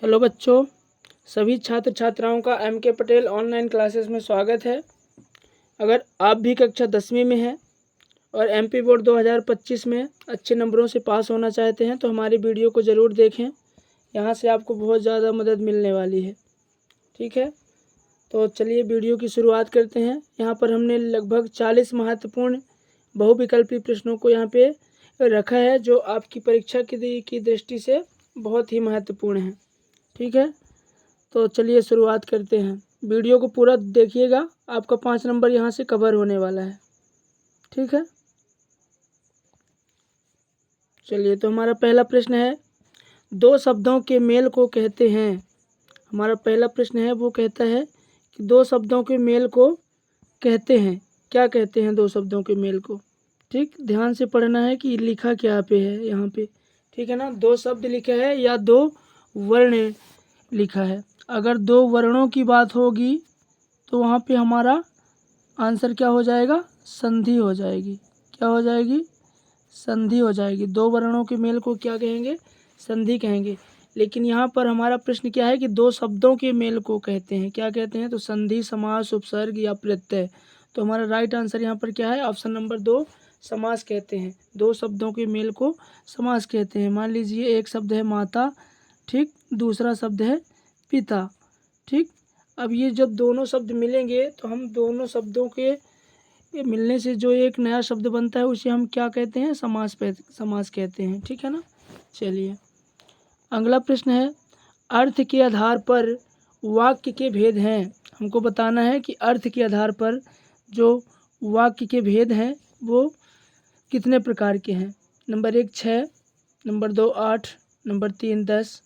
Hello बच्चों, सभी छात्र छात्राओं का M.K. पटेल ऑनलाइन क्लासेस में स्वागत है। अगर आप भी कक्षा 10वीं में हैं और MP बोर्ड 2025 में अच्छे नंबरों से पास होना चाहते हैं तो हमारी वीडियो को ज़रूर देखें। यहाँ से आपको बहुत ज़्यादा मदद मिलने वाली है। ठीक है, तो चलिए वीडियो की शुरुआत करते हैं। यहाँ पर हमने लगभग 40 महत्वपूर्ण बहुविकल्पी प्रश्नों को यहाँ पे रखा है जो आपकी परीक्षा की दृष्टि से बहुत ही महत्वपूर्ण है। ठीक है, तो चलिए शुरुआत करते हैं। वीडियो को पूरा देखिएगा, आपका 5 नंबर यहाँ से कवर होने वाला है। ठीक है, चलिए तो हमारा पहला प्रश्न है, दो शब्दों के मेल को कहते हैं। हमारा पहला प्रश्न है वो कहता है कि दो शब्दों के मेल को कहते हैं। क्या कहते हैं दो शब्दों के मेल को? ठीक, ध्यान से पढ़ना है कि लिखा क्या पे है यहाँ पे। ठीक है ना, दो शब्द लिखा है या दो वर्ण लिखा है। अगर दो वर्णों की बात होगी तो वहाँ पे हमारा आंसर क्या हो जाएगा? संधि हो जाएगी। क्या हो जाएगी? संधि हो जाएगी। दो वर्णों के मेल को क्या कहेंगे? संधि कहेंगे। लेकिन यहाँ पर हमारा प्रश्न क्या है कि दो शब्दों के मेल को कहते हैं। क्या कहते हैं? तो संधि, समास, उपसर्ग या प्रत्यय। तो हमारा राइट आंसर यहाँ पर क्या है? ऑप्शन नंबर 2, समास कहते हैं। दो शब्दों के मेल को समास कहते हैं। मान लीजिए एक शब्द है माता, ठीक, दूसरा शब्द है पिता। ठीक, अब ये जब दोनों शब्द मिलेंगे तो हम दोनों शब्दों के मिलने से जो एक नया शब्द बनता है उसे हम क्या कहते हैं? समास कहते हैं। ठीक है ना। चलिए अगला प्रश्न है, अर्थ के आधार पर वाक्य के भेद हैं। हमको बताना है कि अर्थ के आधार पर जो वाक्य के भेद हैं वो कितने प्रकार के हैं। Number 1 6, number 2 8, number 3 10,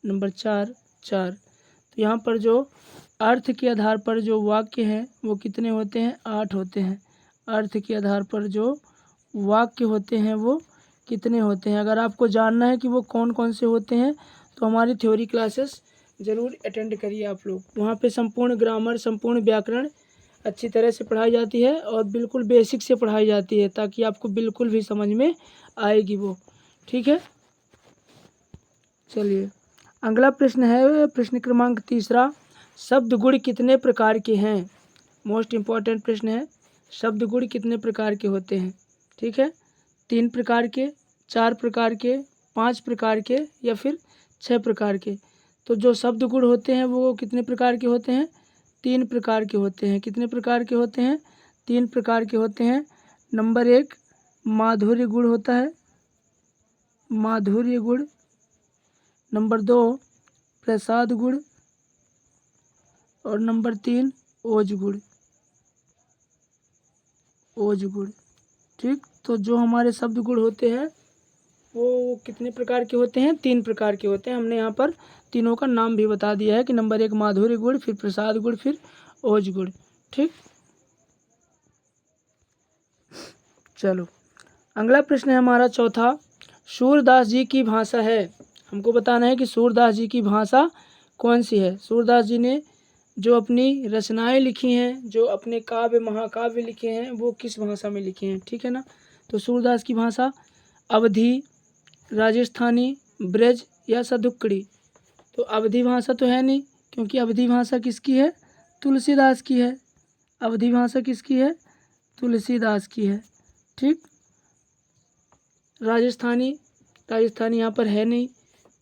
number 4 4। तो यहाँ पर जो अर्थ के आधार पर जो वाक्य हैं वो कितने होते हैं? 8 होते हैं। अर्थ के आधार पर जो वाक्य होते हैं वो कितने होते हैं? अगर आपको जानना है कि वो कौन कौन से होते हैं तो हमारी थ्योरी क्लासेस ज़रूर अटेंड करिए आप लोग। वहाँ पे संपूर्ण ग्रामर, संपूर्ण व्याकरण अच्छी तरह से पढ़ाई जाती है और बिल्कुल बेसिक से पढ़ाई जाती है ताकि आपको बिल्कुल भी समझ में आएगी वो। ठीक है, चलिए अगला प्रश्न है, प्रश्न क्रमांक 3, शब्द गुण कितने प्रकार के हैं? मोस्ट इम्पॉर्टेंट प्रश्न है, शब्द गुण कितने प्रकार के होते हैं? ठीक है, 3 प्रकार के, 4 प्रकार के, 5 प्रकार के या फिर 6 प्रकार के। तो जो शब्द गुण होते हैं वो कितने प्रकार के होते हैं? 3 प्रकार के होते हैं। कितने प्रकार के होते हैं? 3 प्रकार के होते हैं। नंबर 1 माधुर्य गुण होता है, माधुर्य गुण। नंबर 2 प्रसाद गुण और नंबर 3 ओज गुण, ओज गुण। ठीक, तो जो हमारे शब्द गुण होते हैं वो कितने प्रकार के होते हैं? 3 प्रकार के होते हैं। हमने यहाँ पर तीनों का नाम भी बता दिया है कि नंबर 1 माधुर्य गुण, फिर प्रसाद गुण, फिर ओज गुण। ठीक, चलो अगला प्रश्न है हमारा चौथा, सूरदास जी की भाषा है। हमको बताना है कि सूरदास जी की भाषा कौन सी है। सूरदास जी ने जो अपनी रचनाएं लिखी हैं, जो अपने काव्य महाकाव्य लिखे हैं वो किस भाषा में लिखे हैं? ठीक है ना। तो सूरदास की भाषा अवधी, राजस्थानी, ब्रज या सदुक्कड़ी। तो अवधी भाषा तो है नहीं, क्योंकि अवधी भाषा किसकी है? तुलसीदास की है। अवधी भाषा किसकी है? तुलसीदास की है। ठीक, राजस्थानी, राजस्थानी यहाँ पर है नहीं।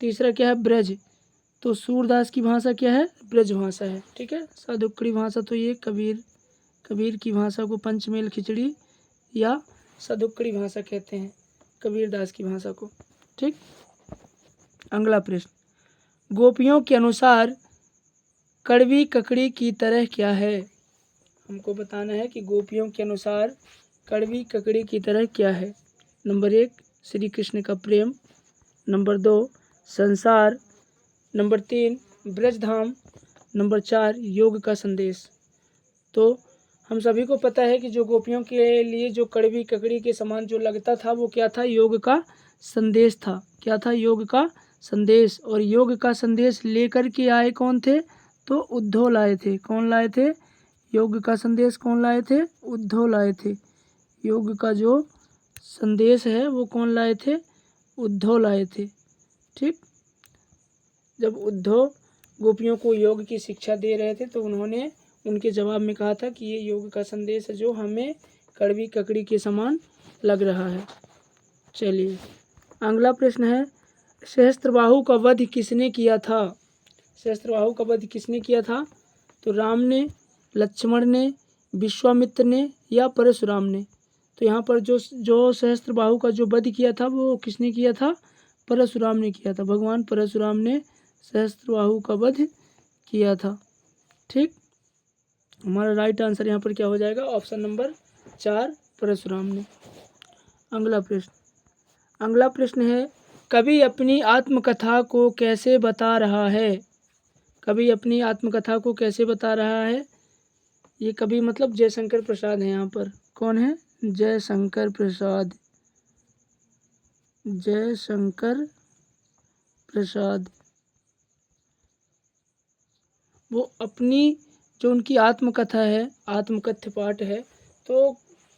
तीसरा क्या है? ब्रज। तो सूरदास की भाषा क्या है? ब्रज भाषा है। ठीक है, सदुक्कड़ी भाषा तो ये कबीर की भाषा को पंचमेल खिचड़ी या सदुक्कड़ी भाषा कहते हैं, कबीरदास की भाषा को। ठीक, अगला प्रश्न, गोपियों के अनुसार कड़वी ककड़ी की तरह क्या है? हमको बताना है कि गोपियों के अनुसार कड़वी ककड़ी की तरह क्या है। नंबर 1 श्री कृष्ण का प्रेम, नंबर 2 संसार, नंबर 3 ब्रजधाम, नंबर 4 योग का संदेश। तो हम सभी को पता है कि जो गोपियों के लिए जो कड़वी ककड़ी के समान जो लगता था वो क्या था? योग का संदेश था। क्या था? योग का संदेश। और योग का संदेश लेकर के आए कौन थे? तो उद्धव लाए थे। कौन लाए थे? योग का संदेश कौन लाए थे? उद्धव लाए थे। योग का जो संदेश है वो कौन लाए थे? उद्धव लाए थे। ठीक, जब उद्धव गोपियों को योग की शिक्षा दे रहे थे तो उन्होंने उनके जवाब में कहा था कि ये योग का संदेश है जो हमें कड़वी ककड़ी के समान लग रहा है। चलिए अगला प्रश्न है, सहस्त्रबाहु का वध किसने किया था? सहस्त्रबाहु का वध किसने किया था? तो राम ने, लक्ष्मण ने, विश्वामित्र ने या परशुराम ने? तो यहाँ पर जो सहस्त्रबाहु का जो वध किया था वो किसने किया था? परशुराम ने किया था। भगवान परशुराम ने सहस्त्रबाहु का वध किया था। ठीक, हमारा राइट आंसर यहाँ पर क्या हो जाएगा? ऑप्शन नंबर 4 परशुराम ने। अगला प्रश्न है, कवि अपनी आत्मकथा को कैसे बता रहा है? कवि अपनी आत्मकथा को कैसे बता रहा है? ये कवि मतलब जयशंकर प्रसाद है। यहाँ पर कौन है? जयशंकर प्रसाद। जयशंकर प्रसाद वो अपनी जो उनकी आत्मकथा है, आत्मकथ्य पाठ है, तो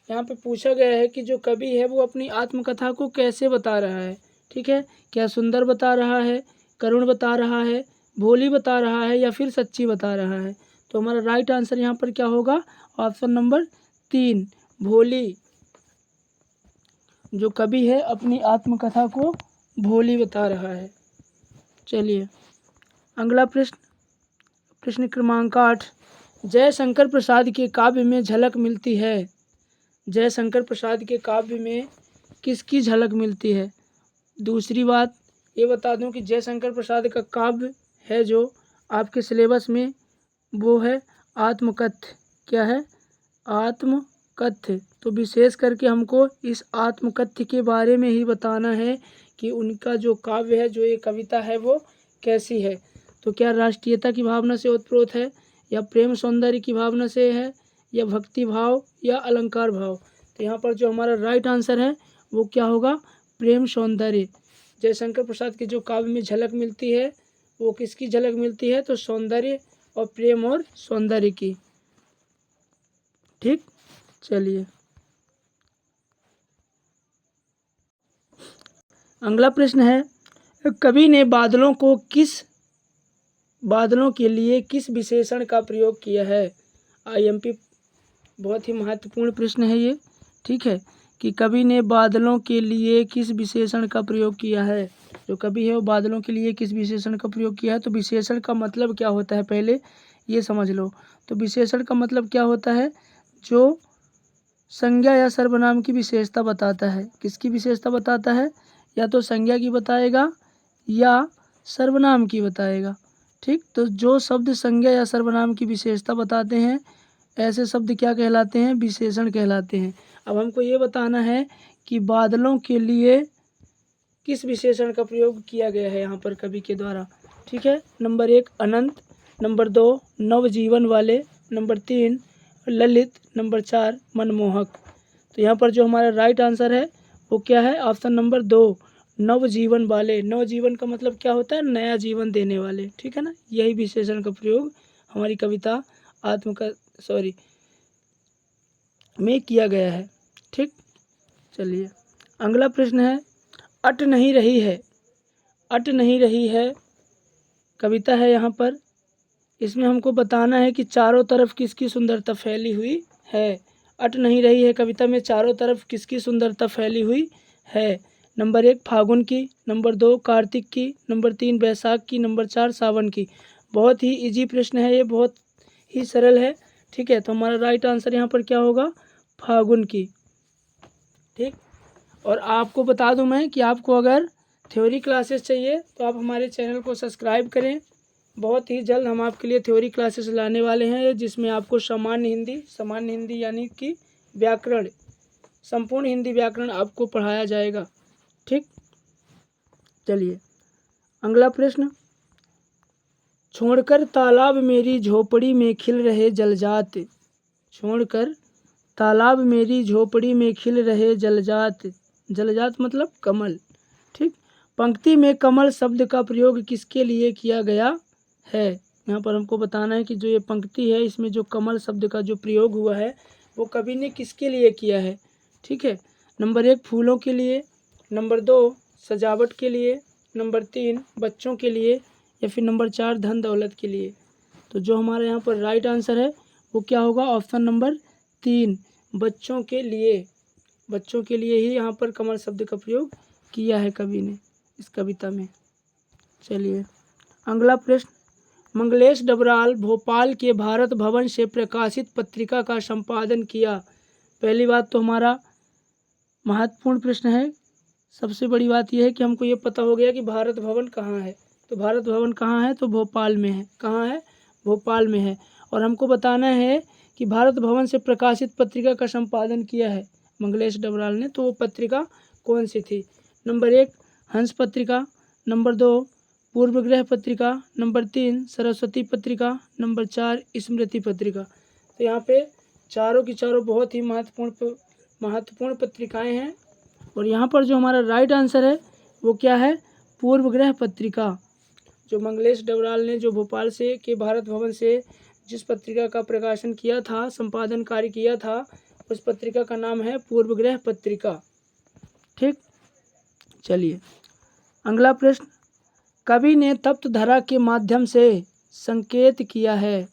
यहाँ पे पूछा गया है कि जो कवि है वो अपनी आत्मकथा को कैसे बता रहा है। ठीक है, क्या सुंदर बता रहा है, करुण बता रहा है, भोली बता रहा है या फिर सच्ची बता रहा है? तो हमारा राइट आंसर यहाँ पर क्या होगा? ऑप्शन नंबर 3 भोली। जो कवि है अपनी आत्मकथा को भोली बता रहा है। चलिए अगला प्रश्न क्रमांक 8, जयशंकर प्रसाद के काव्य में झलक मिलती है। जयशंकर प्रसाद के काव्य में किसकी झलक मिलती है? दूसरी बात ये बता दूं कि जयशंकर प्रसाद का काव्य है जो आपके सिलेबस में वो है आत्मकथ्य। क्या है? आत्मकथ्य। तो विशेष करके हमको इस आत्मकथ्य के बारे में ही बताना है कि उनका जो काव्य है, जो ये कविता है, वो कैसी है। तो क्या राष्ट्रीयता की भावना से ओतप्रोत है, या प्रेम सौंदर्य की भावना से है, या भक्ति भाव, या अलंकार भाव? तो यहाँ पर जो हमारा राइट आंसर है वो क्या होगा? प्रेम सौंदर्य। जयशंकर प्रसाद के जो काव्य में झलक मिलती है वो किसकी झलक मिलती है? तो सौंदर्य और प्रेम और सौंदर्य की। ठीक, चलिए अगला प्रश्न है, कवि ने बादलों के लिए किस विशेषण का प्रयोग किया है? आईएमपी बहुत ही महत्वपूर्ण प्रश्न है ये। ठीक है, कि कवि ने बादलों के लिए किस विशेषण का प्रयोग किया है? जो कवि है वो बादलों के लिए किस विशेषण का प्रयोग किया है? तो विशेषण का मतलब क्या होता है पहले ये समझ लो। तो विशेषण का मतलब क्या होता है? जो संज्ञा या सर्वनाम की विशेषता बताता है। किसकी विशेषता बताता है? या तो संज्ञा की बताएगा या सर्वनाम की बताएगा। ठीक, तो जो शब्द संज्ञा या सर्वनाम की विशेषता बताते हैं ऐसे शब्द क्या कहलाते हैं? विशेषण कहलाते हैं। अब हमको ये बताना है कि बादलों के लिए किस विशेषण का प्रयोग किया गया है यहाँ पर कवि के द्वारा। ठीक है, नंबर 1 अनंत, नंबर 2 नवजीवन वाले, नंबर 3 ललित, नंबर 4 मनमोहक। तो यहाँ पर जो हमारा राइट आंसर है वो क्या है? ऑप्शन नंबर 2 नवजीवन वाले। नवजीवन का मतलब क्या होता है? नया जीवन देने वाले। ठीक है ना, यही विशेषण का प्रयोग हमारी कविता में किया गया है। ठीक, चलिए अगला प्रश्न है, अट नहीं रही है। अट नहीं रही है कविता है यहाँ पर, इसमें हमको बताना है कि चारों तरफ किसकी सुंदरता फैली हुई है। अट नहीं रही है कविता में चारों तरफ किसकी सुंदरता फैली हुई है? नंबर 1 फागुन की, नंबर 2 कार्तिक की, नंबर 3 बैसाख की, नंबर 4 सावन की। बहुत ही इजी प्रश्न है ये, बहुत ही सरल है। ठीक है, तो हमारा राइट आंसर यहाँ पर क्या होगा? फागुन की। ठीक, और आपको बता दूं मैं कि आपको अगर थ्योरी क्लासेस चाहिए तो आप हमारे चैनल को सब्सक्राइब करें। बहुत ही जल्द हम आपके लिए थ्योरी क्लासेस लाने वाले हैं जिसमें आपको सामान्य हिंदी यानी कि व्याकरण, संपूर्ण हिंदी व्याकरण आपको पढ़ाया जाएगा। ठीक, चलिए अगला प्रश्न, छोड़कर तालाब मेरी झोपड़ी में खिल रहे जलजात। छोड़कर तालाब मेरी झोपड़ी में खिल रहे जलजात। जलजात मतलब कमल। ठीक, पंक्ति में कमल शब्द का प्रयोग किसके लिए किया गया है? यहाँ पर हमको बताना है कि जो ये पंक्ति है इसमें जो कमल शब्द का जो प्रयोग हुआ है वो कवि ने किसके लिए किया है? ठीक है, नंबर 1 फूलों के लिए, नंबर 2 सजावट के लिए, नंबर 3 बच्चों के लिए, या फिर नंबर 4 धन दौलत के लिए। तो जो हमारे यहाँ पर राइट आंसर है वो क्या होगा, ऑप्शन नंबर 3 बच्चों के लिए। बच्चों के लिए ही यहाँ पर कमल शब्द का प्रयोग किया है कवि ने इस कविता में। चलिए अगला प्रश्न, मंगलेश डबराल भोपाल के भारत भवन से प्रकाशित पत्रिका का संपादन किया। पहली बात तो हमारा महत्वपूर्ण प्रश्न है। सबसे बड़ी बात यह है कि हमको ये पता हो गया कि भारत भवन कहाँ है। तो भारत भवन कहाँ है, तो भोपाल में है। कहाँ है, भोपाल में है। और हमको बताना है कि भारत भवन से प्रकाशित पत्रिका का संपादन किया है मंगलेश डबराल ने, तो वो पत्रिका कौन सी थी। नंबर 1 हंस पत्रिका, नंबर 2 पूर्वग्रह पत्रिका, नंबर 3 सरस्वती पत्रिका, नंबर 4 स्मृति पत्रिका। तो यहाँ पे चारों की चारों बहुत ही महत्वपूर्ण पत्रिकाएं हैं। और यहाँ पर जो हमारा राइट आंसर है वो क्या है, पूर्वग्रह पत्रिका। जो मंगलेश डबराल ने जो भोपाल से के भारत भवन से जिस पत्रिका का प्रकाशन किया था, संपादन कार्य किया था, उस पत्रिका का नाम है पूर्वग्रह पत्रिका। ठीक, चलिए अगला प्रश्न, कवि ने तप्त धरा के माध्यम से संकेत किया है।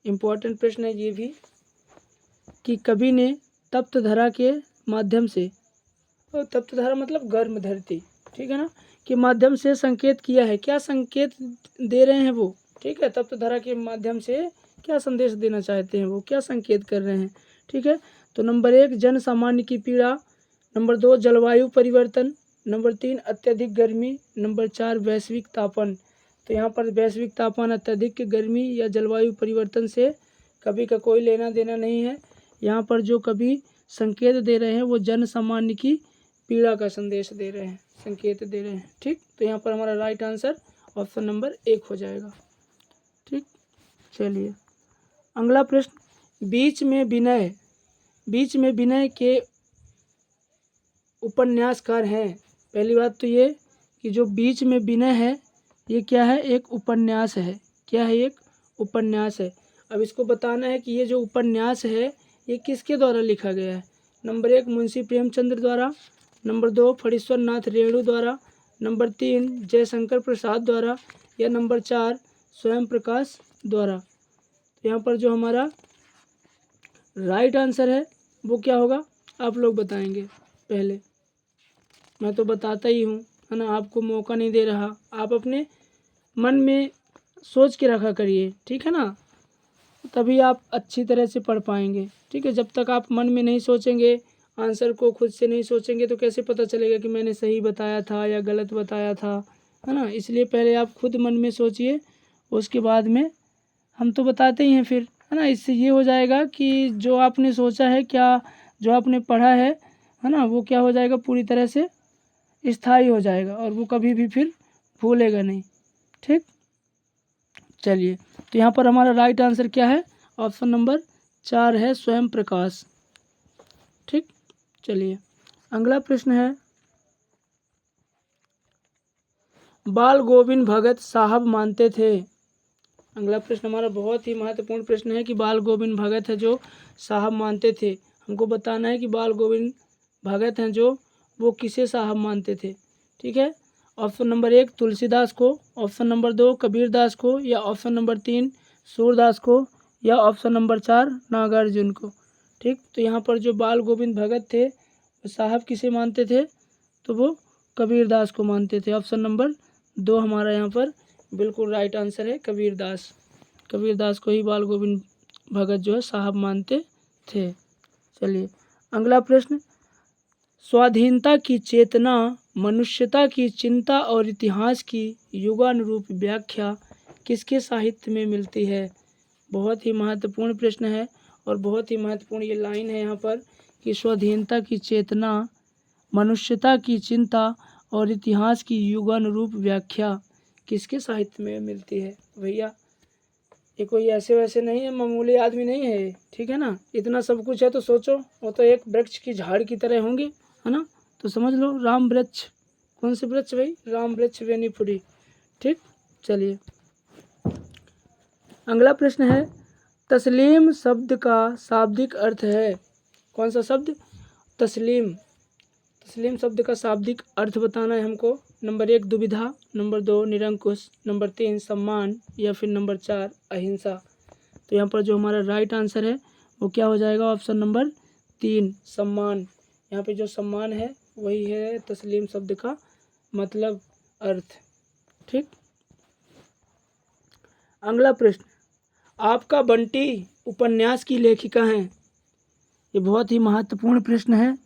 इम्पोर्टेंट प्रश्न है ये भी कि कवि ने तप्त धरा के माध्यम से, और तप्त धरा मतलब गर्म धरती, ठीक है ना, के माध्यम से संकेत किया है। क्या संकेत दे रहे हैं वो, ठीक है, तप्त धरा के माध्यम से क्या संदेश देना चाहते हैं वो, क्या संकेत कर रहे हैं। ठीक है, तो नंबर 1 जन सामान्य की पीड़ा, नंबर 2 जलवायु परिवर्तन, नंबर 3 अत्यधिक गर्मी, नंबर 4 वैश्विक तापन। तो यहाँ पर वैश्विक तापन, अत्यधिक गर्मी या जलवायु परिवर्तन से कवि का कोई लेना देना नहीं है। यहाँ पर जो कवि संकेत दे रहे हैं वो जन सामान्य की पीड़ा का संदेश दे रहे हैं, संकेत दे रहे हैं। ठीक, तो यहाँ पर हमारा राइट आंसर ऑप्शन नंबर 1 हो जाएगा। ठीक, चलिए अगला प्रश्न, बीच में विनय के उपन्यासकार हैं। पहली बात तो ये कि जो बीच में विनय है ये क्या है, एक उपन्यास है। क्या है, एक उपन्यास है। अब इसको बताना है कि ये जो उपन्यास है ये किसके द्वारा लिखा गया है। नंबर 1 मुंशी प्रेमचंद्र द्वारा, नंबर 2 फणीश्वर नाथ रेणु द्वारा, नंबर 3 जयशंकर प्रसाद द्वारा, या नंबर 4 स्वयं प्रकाश द्वारा। तो यहाँ पर जो हमारा राइट आंसर है वो क्या होगा, आप लोग बताएंगे। पहले मैं तो बताता ही हूँ, है ना, आपको मौका नहीं दे रहा। आप अपने मन में सोच के रखा करिए, ठीक है ना, तभी आप अच्छी तरह से पढ़ पाएंगे। ठीक है, जब तक आप मन में नहीं सोचेंगे, आंसर को खुद से नहीं सोचेंगे, तो कैसे पता चलेगा कि मैंने सही बताया था या गलत बताया था, है ना। इसलिए पहले आप खुद मन में सोचिए, उसके बाद में हम तो बताते ही हैं फिर, है ना। इससे ये हो जाएगा कि जो आपने सोचा है, क्या जो आपने पढ़ा है ना, वो क्या हो जाएगा, पूरी तरह से स्थायी हो जाएगा और वो कभी भी फिर भूलेगा नहीं। ठीक, चलिए तो यहाँ पर हमारा राइट आंसर क्या है, ऑप्शन नंबर 4 है स्वयं प्रकाश। ठीक, चलिए अगला प्रश्न है, बाल गोविंद भगत साहब मानते थे। अगला प्रश्न हमारा बहुत ही महत्वपूर्ण प्रश्न है कि बाल गोविंद भगत है जो साहब मानते थे। हमको बताना है कि बाल गोविंद भगत हैं जो वो किसे साहब मानते थे। ठीक है, ऑप्शन नंबर 1 तुलसीदास को, ऑप्शन नंबर 2 कबीरदास को, या ऑप्शन नंबर 3 सूरदास को, या ऑप्शन नंबर 4 नागार्जुन को। ठीक, तो यहाँ पर जो बाल गोविंद भगत थे वो साहब किसे मानते थे, तो वो कबीरदास को मानते थे। ऑप्शन नंबर 2 हमारा यहाँ पर बिल्कुल राइट आंसर है, कबीरदास। कबीरदास को ही बाल गोविंद भगत जो है साहब मानते थे। चलिए अगला प्रश्न, स्वाधीनता की चेतना, मनुष्यता की चिंता और इतिहास की युगानुरूप व्याख्या किसके साहित्य में मिलती है। बहुत ही महत्वपूर्ण प्रश्न है और बहुत ही महत्वपूर्ण ये लाइन है यहाँ पर कि स्वाधीनता की चेतना, मनुष्यता की चिंता और इतिहास की युगानुरूप व्याख्या किसके साहित्य में मिलती है। भैया ये कोई ऐसे वैसे नहीं है, मामूली आदमी नहीं है, ठीक है ना। इतना सब कुछ है तो सोचो, वो तो एक वृक्ष की झाड़ की तरह होंगे, है ना। तो समझ लो राम वृक्ष, कौन से वृक्ष भाई, राम वृक्ष बेनीपुरी। ठीक, चलिए अगला प्रश्न है, तस्लीम शब्द का शाब्दिक अर्थ है। कौन सा शब्द, तस्लीम। तस्लीम शब्द का शाब्दिक अर्थ बताना है हमको। नंबर 1 दुविधा, नंबर 2 निरंकुश, नंबर 3 सम्मान या फिर नंबर 4 अहिंसा। तो यहाँ पर जो हमारा राइट आंसर है वो क्या हो जाएगा, ऑप्शन नंबर 3 सम्मान। यहाँ पे जो सम्मान है वही है तस्लीम शब्द का मतलब अर्थ। ठीक, अगला प्रश्न, आपका बंटी उपन्यास की लेखिका हैं। ये बहुत ही महत्वपूर्ण प्रश्न है,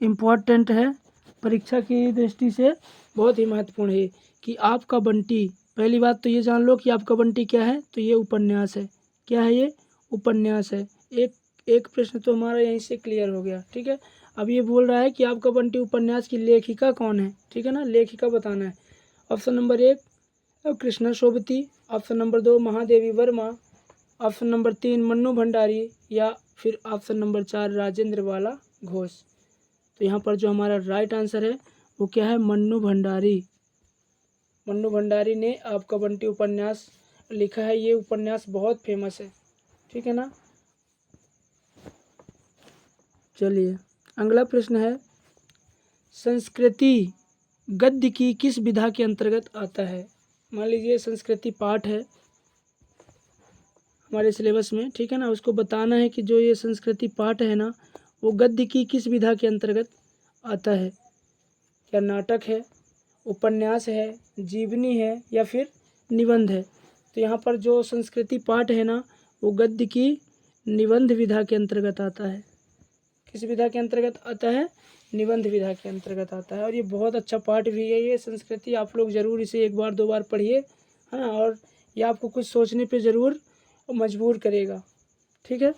इम्पोर्टेंट है, परीक्षा की दृष्टि से बहुत ही महत्वपूर्ण है कि आपका बंटी। पहली बात तो ये जान लो कि आपका बंटी क्या है, तो ये उपन्यास है। क्या है ये, उपन्यास है। एक प्रश्न तो हमारा यहीं से क्लियर हो गया। ठीक है, अब ये बोल रहा है कि आपका बंटी उपन्यास की लेखिका कौन है। ठीक है ना, लेखिका बताना है। Option number 1 Krishna Sobti, option number 2 Mahadevi Verma, option number 3 Mannu Bhandari या फिर ऑप्शन नंबर 4 राजेंद्र वाला घोष। तो यहाँ पर जो हमारा राइट आंसर है वो क्या है, मन्नू भंडारी। मन्नू भंडारी ने आपका बंटी उपन्यास लिखा है। ये उपन्यास बहुत फेमस है। ठीक है ना, चलिए अगला प्रश्न है, संस्कृति गद्य की किस विधा के अंतर्गत आता है। मान लीजिए संस्कृति पाठ है हमारे सिलेबस में। ठीक है ना, उसको बताना है कि जो ये संस्कृति पाठ है ना वो गद्य की किस विधा के अंतर्गत आता है। क्या नाटक है, उपन्यास है, जीवनी है या फिर निबंध है। तो यहाँ पर जो संस्कृति पाठ है ना वो गद्य की निबंध विधा के अंतर्गत आता है। किस विधा के अंतर्गत आता है, निबंध विधा के अंतर्गत आता है। और ये बहुत अच्छा पाठ भी है ये संस्कृति, आप लोग ज़रूर इसे एक बार दो बार पढ़िए, है ना, और ये आपको कुछ सोचने पे ज़रूर मजबूर करेगा। ठीक है,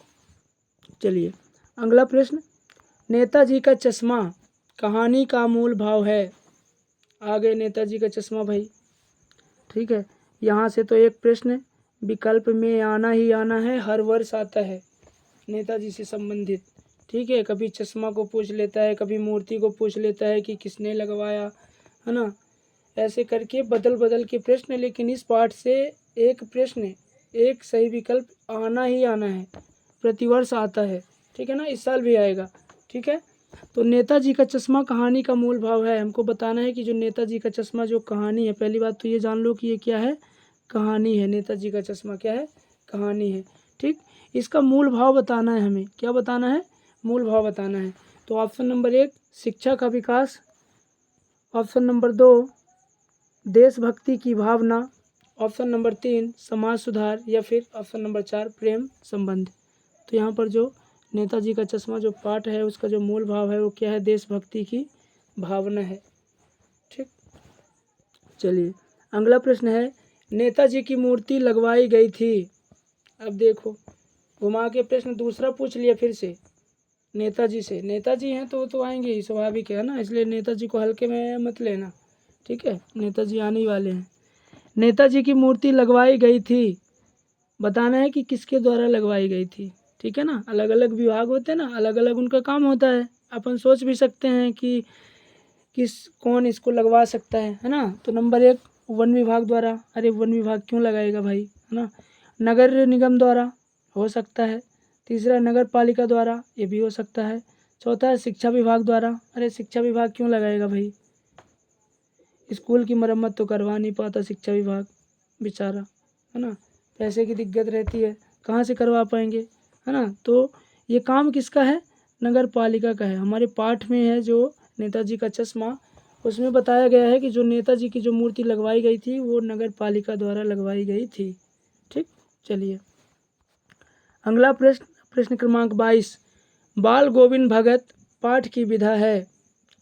चलिए अगला प्रश्न, नेताजी का चश्मा कहानी का मूल भाव है। आ गए नेताजी का चश्मा भाई। ठीक है, यहाँ से तो एक प्रश्न विकल्प में आना ही आना है, हर वर्ष आता है नेताजी से संबंधित। ठीक है, कभी चश्मा को पूछ लेता है, कभी मूर्ति को पूछ लेता है कि किसने लगवाया, है ना, ऐसे करके बदल बदल के प्रश्न। लेकिन इस पाठ से एक प्रश्न, एक सही विकल्प आना ही आना है, प्रतिवर्ष आता है। ठीक है ना, इस साल भी आएगा। ठीक है, तो नेताजी का चश्मा कहानी का मूल भाव है। हमको बताना है कि जो नेताजी का चश्मा जो कहानी है, पहली बात तो ये जान लो कि ये क्या है, कहानी है। नेताजी का चश्मा क्या है, कहानी है। ठीक, इसका मूल भाव बताना है हमें। क्या बताना है, मूल भाव बताना है। तो ऑप्शन नंबर 1 शिक्षा का विकास, ऑप्शन नंबर 2 देशभक्ति की भावना, ऑप्शन नंबर 3 समाज सुधार या फिर ऑप्शन नंबर 4 प्रेम संबंध। तो यहाँ पर जो नेताजी का चश्मा जो पाठ है उसका जो मूल भाव है वो क्या है, देशभक्ति की भावना है। ठीक, चलिए अगला प्रश्न है, नेताजी की मूर्ति लगवाई गई थी। अब देखो घुमा के प्रश्न दूसरा पूछ लिया फिर से नेताजी से। नेताजी हैं तो वो तो आएंगे ही, स्वाभाविक है ना, इसलिए नेताजी को हल्के में मत लेना। ठीक है, नेताजी आने ही वाले हैं। नेताजी की मूर्ति लगवाई गई थी, बताना है कि किसके द्वारा लगवाई गई थी। ठीक है ना, अलग अलग विभाग होते हैं ना, अलग अलग उनका काम होता है। अपन सोच भी सकते हैं कि कौन इसको लगवा सकता है ना। तो नंबर 1 वन विभाग द्वारा। अरे वन विभाग क्यों लगाएगा भाई, है ना। नगर निगम द्वारा हो सकता है। तीसरा नगर पालिका द्वारा, ये भी हो सकता है। चौथा है शिक्षा विभाग द्वारा। अरे शिक्षा विभाग क्यों लगाएगा भाई, स्कूल की मरम्मत तो करवा नहीं पाता शिक्षा विभाग बेचारा, है ना, पैसे की दिक्कत रहती है, कहाँ से करवा पाएंगे, है ना। तो ये काम किसका है, नगर पालिका का है। हमारे पाठ में है जो नेताजी का चश्मा, उसमें बताया गया है कि जो नेताजी की जो मूर्ति लगवाई गई थी वो नगर पालिका द्वारा लगवाई गई थी। ठीक, चलिए अगला प्रश्न, प्रश्न क्रमांक 22, बाल गोविंद भगत पाठ की विधा है।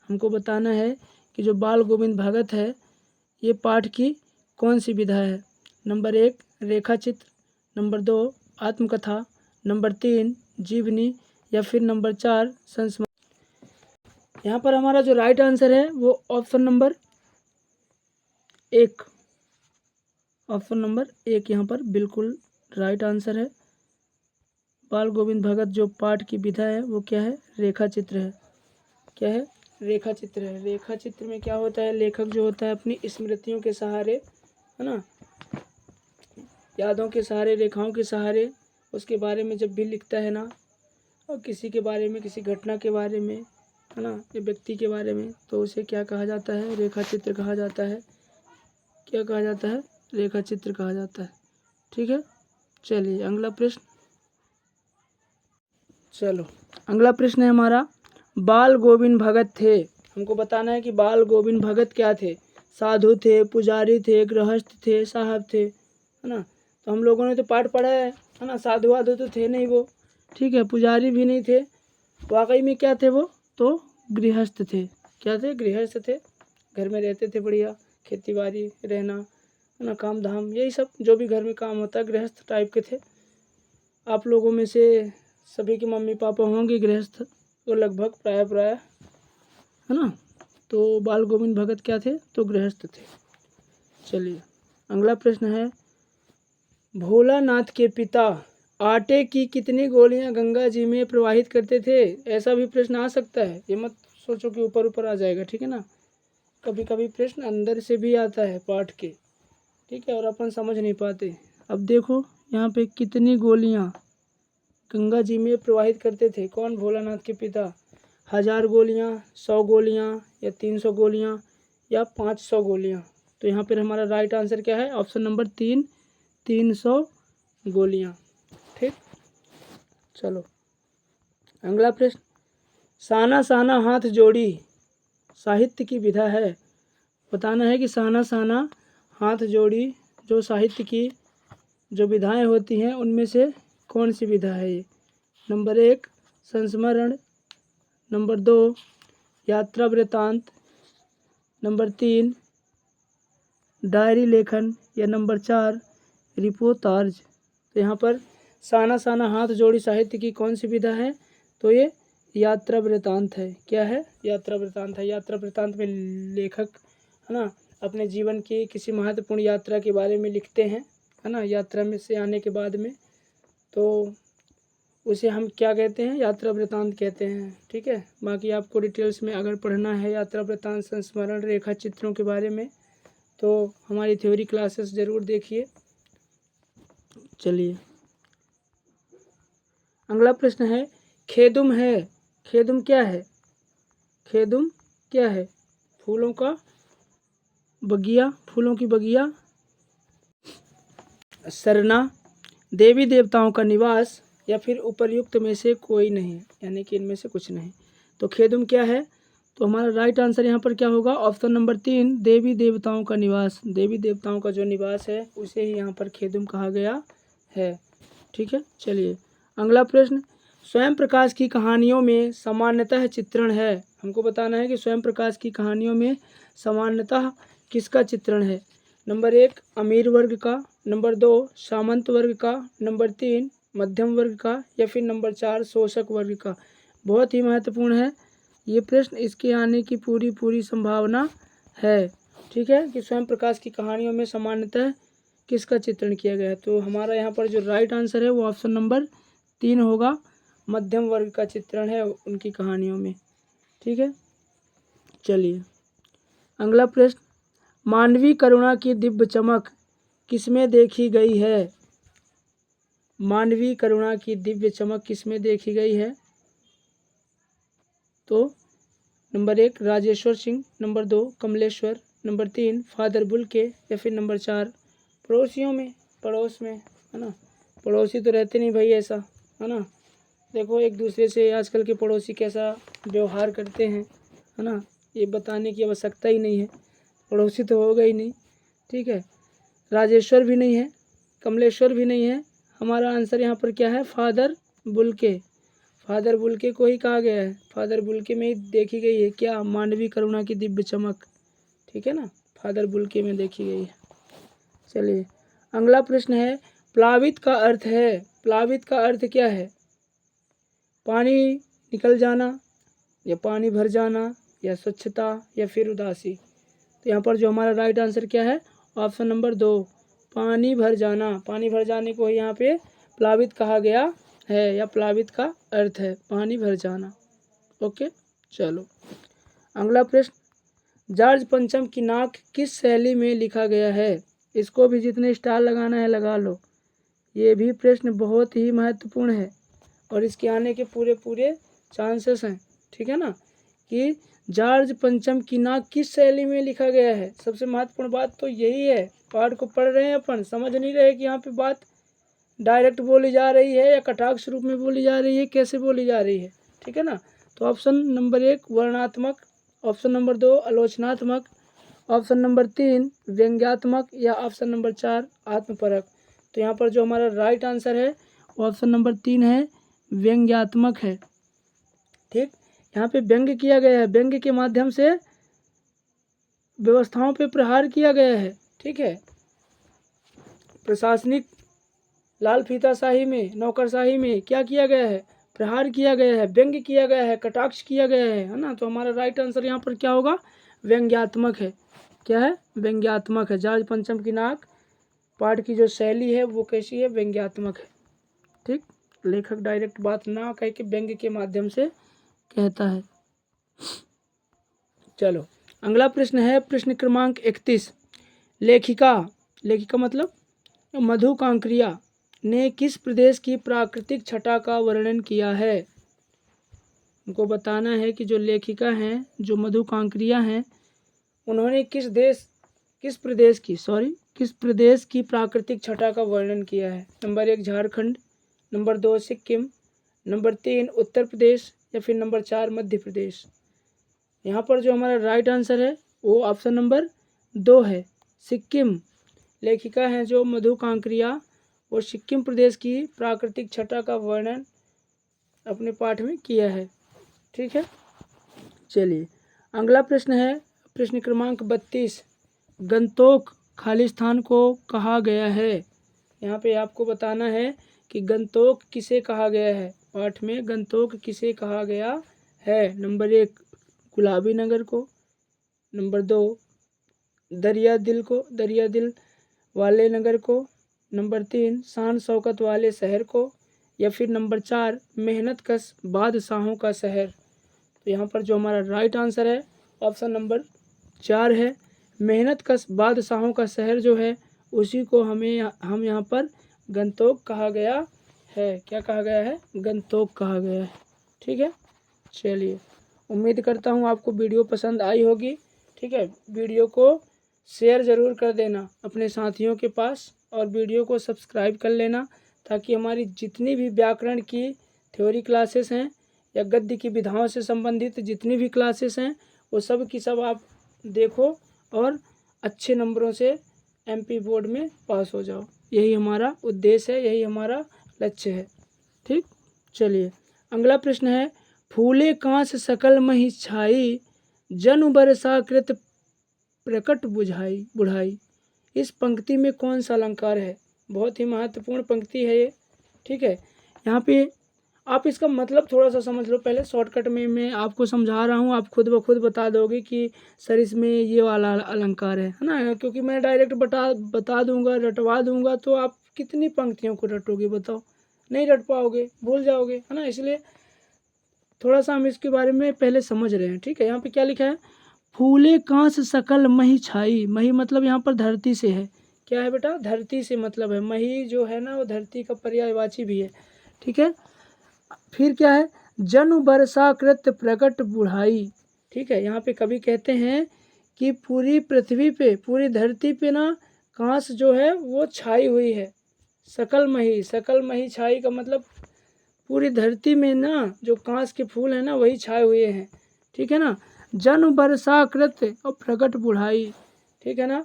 हमको बताना है कि जो बाल गोविंद भगत है ये पाठ की कौन सी विधा है। नंबर 1 रेखा चित्र, नंबर 2 आत्मकथा, नंबर 3 जीवनी या फिर नंबर 4 संस्मरण। यहाँ पर हमारा जो राइट आंसर है वो ऑप्शन नंबर 1, ऑप्शन नंबर 1 यहाँ पर बिल्कुल राइट आंसर है। बाल गोविंद भगत जो पाठ की विधा है वो क्या है, रेखा चित्र है। क्या है, रेखा चित्र है। रेखा चित्र में क्या होता है, लेखक जो होता है अपनी स्मृतियों के सहारे, है ना, यादों के सहारे, रेखाओं के सहारे उसके बारे में जब भी लिखता है ना, और किसी के बारे में, किसी घटना के बारे में, है ना, ये व्यक्ति के बारे में, तो उसे क्या कहा जाता है? रेखा चित्र कहा जाता है। क्या कहा जाता है? रेखा चित्र कहा जाता है। ठीक है, चलिए अगला प्रश्न। चलो अगला प्रश्न है हमारा, बाल गोविंद भगत थे। हमको बताना है कि बाल गोविंद भगत क्या थे? साधु थे, पुजारी थे, गृहस्थ थे, साहब थे, है ना। तो हम लोगों ने तो पाठ पढ़ा है ना। साधु वाधु तो थे नहीं वो, ठीक है। पुजारी भी नहीं थे। वाकई में क्या थे वो? तो गृहस्थ थे। क्या थे? गृहस्थ थे। घर में रहते थे, बढ़िया खेती बाड़ी रहना, है ना, काम धाम, यही सब जो भी घर में काम होता है, गृहस्थ टाइप के थे। आप लोगों में से सभी के मम्मी पापा होंगे गृहस्थ, तो लगभग प्राय है ना। तो बाल गोविंद भगत क्या थे? तो गृहस्थ थे। चलिए अगला प्रश्न है, भोलानाथ के पिता आटे की कितनी गोलियां गंगा जी में प्रवाहित करते थे? ऐसा भी प्रश्न आ सकता है, ये मत सोचो कि ऊपर ऊपर आ जाएगा, ठीक है ना। कभी कभी प्रश्न अंदर से भी आता है पाठ के, ठीक है, और अपन समझ नहीं पाते। अब देखो यहाँ पे कितनी गोलियां गंगा जी में प्रवाहित करते थे? कौन? भोलानाथ के पिता। 1000 गोलियां, 100 गोलियां, या 300 गोलियां, या 500 गोलियां? तो यहाँ पर हमारा राइट आंसर क्या है? ऑप्शन नंबर 3, 300 गोलियां। ठीक, चलो अगला प्रश्न, साना साना हाथ जोड़ी साहित्य की विधा है। बताना है कि साना साना हाथ जोड़ी जो साहित्य की जो विधाएं होती हैं उनमें से कौन सी विधा है ये? नंबर 1 संस्मरण, नंबर 2 यात्रा वृत्तांत, नंबर 3 डायरी लेखन, या नंबर 4 रिपोर्टाज? तो यहाँ पर साना साना हाथ जोड़ी साहित्य की कौन सी विधा है? तो ये यात्रा वृत्तांत है। क्या है? यात्रा वृत्तांत है। यात्रा वृत्तांत में लेखक, है ना, अपने जीवन की किसी महत्वपूर्ण यात्रा के बारे में लिखते हैं, है ना, यात्रा में से आने के बाद में, तो उसे हम क्या कहते हैं? यात्रा वृत्तांत कहते हैं। ठीक है, बाकी आपको डिटेल्स में अगर पढ़ना है यात्रा वृत्तांत, संस्मरण, रेखा चित्रों के बारे में, तो हमारी थ्योरी क्लासेस ज़रूर देखिए। चलिए अगला प्रश्न है, खेदुम है। खेदुम क्या है? खेदुम क्या है? फूलों का बगिया, फूलों की बगिया, सरना, देवी देवताओं का निवास, या फिर उपर्युक्त में से कोई नहीं, यानी कि इनमें से कुछ नहीं। तो खेदुम क्या है? तो हमारा राइट आंसर यहाँ पर क्या होगा? ऑप्शन नंबर 3 देवी देवताओं का निवास। देवी देवताओं का जो निवास है उसे ही यहाँ पर खेदुम कहा गया है। ठीक है, चलिए अगला प्रश्न, स्वयं प्रकाश की कहानियों में सामान्यतः चित्रण है। हमको बताना है कि स्वयं प्रकाश की कहानियों में सामान्यतः किसका चित्रण है? नंबर 1 अमीर वर्ग का, नंबर 2 सामंत वर्ग का, नंबर 3 मध्यम वर्ग का, या फिर नंबर 4 शोषक वर्ग का? बहुत ही महत्वपूर्ण है ये प्रश्न, इसके आने की पूरी संभावना है। ठीक है, कि स्वयं प्रकाश की कहानियों में सामान्यतः किसका चित्रण किया गया है? तो हमारा यहाँ पर जो राइट आंसर है वो ऑप्शन नंबर 3 होगा, मध्यम वर्ग का चित्रण है उनकी कहानियों में। ठीक है, चलिए अगला प्रश्न, मानवीय करुणा की दिव्य चमक किसमें देखी गई है? मानवीय करुणा की दिव्य चमक किसमें देखी गई है? तो number 1 Rajeshwar Singh, number 2 Kamleshwar, number 3 father Bulcke, या फिर नंबर 4 पड़ोसियों में, पड़ोस में, है ना। पड़ोसी तो रहते नहीं भाई ऐसा, है ना। देखो एक दूसरे से आजकल के पड़ोसी कैसा व्यवहार करते हैं, है ना, ये बताने की आवश्यकता ही नहीं है। पड़ोसी तो होगा ही नहीं। ठीक है, राजेश्वर भी नहीं है, कमलेश्वर भी नहीं है। हमारा आंसर यहाँ पर क्या है? Father Bulcke. फादर बुल्के को ही कहा गया है, फादर बुल्के में ही देखी गई है क्या? मानवीय करुणा की दिव्य चमक। ठीक है ना, फादर बुल्के में देखी गई है। चलिए अगला प्रश्न है, प्लावित का अर्थ है। प्लावित का अर्थ क्या है? पानी निकल जाना, या पानी भर जाना, या स्वच्छता, या फिर उदासी? तो यहाँ पर जो हमारा राइट आंसर क्या है? ऑप्शन नंबर 2 पानी भर जाना। पानी भर जाने को यहाँ पे प्लावित कहा गया है, या प्लावित का अर्थ है पानी भर जाना। ओके, चलो अगला प्रश्न, जॉर्ज पंचम की नाक किस शैली में लिखा गया है? इसको भी जितने स्टार लगाना है लगा लो। ये भी प्रश्न बहुत ही महत्वपूर्ण है और इसके आने के पूरे चांसेस हैं। ठीक है ना, कि जॉर्ज पंचम की नाक किस शैली में लिखा गया है। सबसे महत्वपूर्ण बात तो यही है। पाठ को पढ़ रहे हैं अपन, समझ नहीं रहे कि यहाँ पे बात डायरेक्ट बोली जा रही है या कटाक्ष रूप में बोली जा रही है, कैसे बोली जा रही है, ठीक है ना। तो ऑप्शन नंबर 1 वर्णात्मक, ऑप्शन नंबर 2 आलोचनात्मक, ऑप्शन नंबर 3 व्यंग्यात्मक या ऑप्शन नंबर 4 आत्मपरक। तो यहाँ पर जो हमारा राइट आंसर है वो ऑप्शन नंबर 3 है, व्यंग्यात्मक है। ठीक, यहाँ पे व्यंग्य किया गया है, व्यंग्य के माध्यम से व्यवस्थाओं पे प्रहार किया गया है। ठीक है, प्रशासनिक लाल फीताशाही में, नौकरशाही में क्या किया गया है, प्रहार किया गया है, व्यंग्य किया गया है, कटाक्ष किया गया है ना। तो हमारा राइट आंसर यहाँ पर क्या होगा, व्यंग्यात्मक है। क्या है, व्यंग्यात्मक है। जॉर्ज पंचम की नाक पाठ की जो शैली है वो कैसी है, व्यंग्यात्मक है। ठीक, लेखक डायरेक्ट बात ना कह के व्यंग्य के माध्यम से कहता है। चलो अगला प्रश्न है, प्रश्न क्रमांक 31। लेखिका, लेखिका मतलब मधु कांकरिया ने किस प्रदेश की प्राकृतिक छटा का वर्णन किया है। उनको बताना है कि जो लेखिका हैं, जो मधु कांकरिया हैं, उन्होंने किस प्रदेश की प्राकृतिक छटा का वर्णन किया है। Number 1 Jharkhand, number 2 Sikkim, number 3 Uttar Pradesh या फिर नंबर 4 मध्य प्रदेश। यहाँ पर जो हमारा राइट आंसर है वो ऑप्शन नंबर 2 है, सिक्किम। लेखिका हैं जो मधु कांकरिया, और सिक्किम प्रदेश की प्राकृतिक छटा का वर्णन अपने पाठ में किया है। ठीक है, चलिए अगला प्रश्न है, प्रश्न क्रमांक 32। गंतोक खालिस्तान को कहा गया है। यहाँ पे आपको बताना है कि गंतोक किसे कहा गया है। पाठ में गंतोक किसे कहा गया है। नंबर 1 गुलाबी नगर को, नंबर 2 दरिया दिल वाले नगर को, नंबर 3 शान शौकत वाले शहर को, या फिर नंबर 4 मेहनत कश बादशाहों का शहर। तो यहाँ पर जो हमारा राइट आंसर है ऑप्शन नंबर 4 है, मेहनत कश बादशाहों का शहर जो है उसी को हम यहाँ पर गंतोक कहा गया है। क्या कहा गया है, गंतोक कहा गया है। ठीक है, चलिए उम्मीद करता हूँ आपको वीडियो पसंद आई होगी। ठीक है, वीडियो को शेयर ज़रूर कर देना अपने साथियों के पास, और वीडियो को सब्सक्राइब कर लेना ताकि हमारी जितनी भी व्याकरण की थ्योरी क्लासेस हैं या गद्य की विधाओं से संबंधित जितनी भी क्लासेस हैं वो सब की सब आप देखो और अच्छे नंबरों से एमपी बोर्ड में पास हो जाओ। यही हमारा उद्देश्य है, यही हमारा लक्ष्य है। ठीक, चलिए अगला प्रश्न है, फूले कांस सकल मही छाई, जनु बरसा कृत प्रकट बुझाई। इस पंक्ति में कौन सा अलंकार है। बहुत ही महत्वपूर्ण पंक्ति है ये। ठीक है, यहाँ पे आप इसका मतलब थोड़ा सा समझ लो। पहले शॉर्टकट में मैं आपको समझा रहा हूँ, आप खुद ब खुद बता दोगे कि सर इसमें ये वाला अलंकार है ना। क्योंकि मैं डायरेक्ट बता दूंगा, रटवा दूंगा, तो आप कितनी पंक्तियों को रटोगे बताओ, नहीं रट पाओगे, भूल जाओगे, है ना। इसलिए थोड़ा सा हम इसके बारे में पहले समझ रहे हैं। ठीक है, यहाँ पे क्या लिखा है, फूले कांस सकल मही छाई। मही मतलब यहाँ पर धरती से है। क्या है बेटा, धरती से मतलब है। मही जो है ना वो धरती का पर्यायवाची भी है। ठीक है, फिर क्या है, जनु बरसा कृत प्रकट बुढ़ाई। ठीक है, यहाँ पे कवि कहते हैं कि पूरी पृथ्वी पे, पूरी धरती पे ना कांस जो है वो छाई हुई है। सकल मही छाई का मतलब पूरी धरती में ना जो कांस के फूल हैं ना वही छाए हुए हैं। ठीक है ना, जन बरसा कृत और प्रकट बुढ़ाई। ठीक है ना,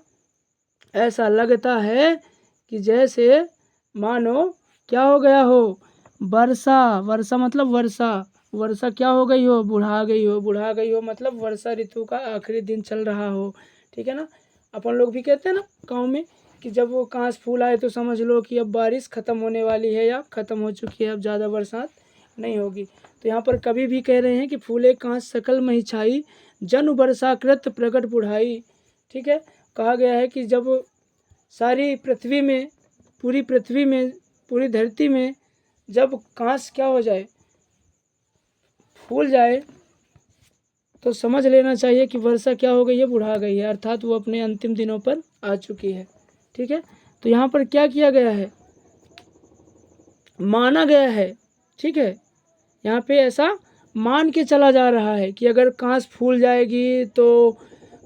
ऐसा लगता है कि जैसे मानो क्या हो गया हो, वर्षा मतलब वर्षा क्या हो गई हो, बुढ़ा गई हो मतलब वर्षा ऋतु का आखिरी दिन चल रहा हो। ठीक है ना, अपन लोग भी कहते हैं ना गाँव में कि जब वो कांस फूल आए तो समझ लो कि अब बारिश ख़त्म होने वाली है या ख़त्म हो चुकी है, अब ज़्यादा बरसात नहीं होगी। तो यहाँ पर कवि भी कह रहे हैं कि फूले कांस सकल मही छाई, जन वर्षाकृत प्रकट बुढ़ाई। ठीक है, कहा गया है कि जब सारी पृथ्वी में, पूरी धरती में जब कांस क्या हो जाए, फूल जाए, तो समझ लेना चाहिए कि वर्षा क्या हो गई है, बुढ़ा गई है, अर्थात वो अपने अंतिम दिनों पर आ चुकी है। ठीक है, तो यहाँ पर क्या किया गया है, माना गया है। ठीक है, यहाँ पे ऐसा मान के चला जा रहा है कि अगर कांस फूल जाएगी तो